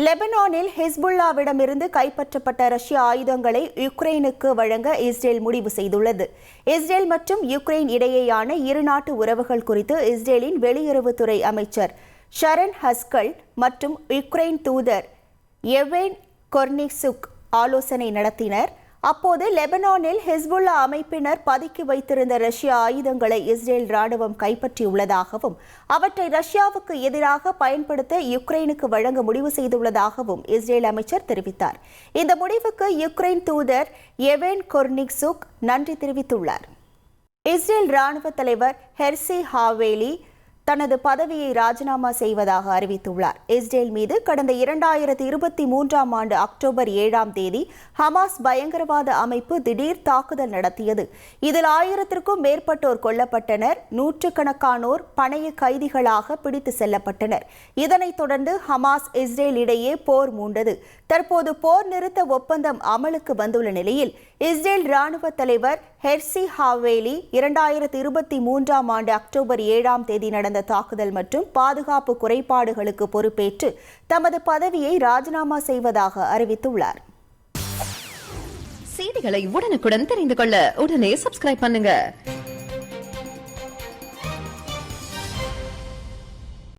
லெபனானில் ஹிஸ்புல்லாவிடமிருந்து கைப்பற்றப்பட்ட ரஷ்ய ஆயுதங்களை யுக்ரைனுக்கு வழங்க இஸ்ரேல் முடிவு செய்துள்ளது. இஸ்ரேல் மற்றும் யுக்ரைன் இடையேயான இருநாட்டு உறவுகள் குறித்து இஸ்ரேலின் வெளியுறவுத்துறை அமைச்சர் ஷரன் ஹஸ்கல் மற்றும் யுக்ரைன் தூதர் எவென் கொர்னிக்சுக் ஆலோசனை நடத்தினர். அப்போது லெபனானில் ஹிஸ்புல்லா அமைப்பினர் பதுக்கி வைத்திருந்த ரஷ்ய ஆயுதங்களை இஸ்ரேல் ராணுவம் கைப்பற்றியுள்ளதாகவும் அவற்றை ரஷ்யாவுக்கு எதிராக பயன்படுத்த யுக்ரைனுக்கு வழங்க முடிவு செய்துள்ளதாகவும் இஸ்ரேல் அமைச்சர் தெரிவித்தார். இந்த முடிவுக்கு யுக்ரைன் தூதர் எவென் கொர்னிக்சுக் நன்றி தெரிவித்துள்ளார். இஸ்ரேல் ராணுவ தலைவர் ஹெர்சி ஹாவேலி தனது பதவியை ராஜினாமா செய்வதாக அறிவித்துள்ளார். இஸ்ரேல் மீது கடந்த 2023ஆம் ஆண்டு அக்டோபர் 7ஆம் தேதி ஹமாஸ் பயங்கரவாத அமைப்பு திடீர் தாக்குதல் நடத்தியது. இதில் 1000க்கும் மேற்பட்டோர் கொல்லப்பட்டனர். நூற்றுக்கணக்கானோர் பணைய கைதிகளாக பிடித்து செல்லப்பட்டனர். இதனைத் தொடர்ந்து ஹமாஸ் இஸ்ரேல் இடையே போர் மூண்டது. தற்போது போர் நிறுத்த ஒப்பந்தம் அமலுக்கு வந்துள்ள நிலையில் இஸ்ரேல் ராணுவ தலைவர் ஹெர்சி ஹாவேலி 2023ஆம் ஆண்டு அக்டோபர் 7ஆம் தேதி நடந்த தாக்குதல் மற்றும் பாதுகாப்பு குறைபாடுகளுக்கு பொறுப்பேற்று தமது பதவியை ராஜினாமா செய்வதாக அறிவித்துள்ளார். செய்திகளை உடனுக்குடன் தெரிந்து கொள்ள உடனே சப்ஸ்கிரைப் பண்ணுங்க.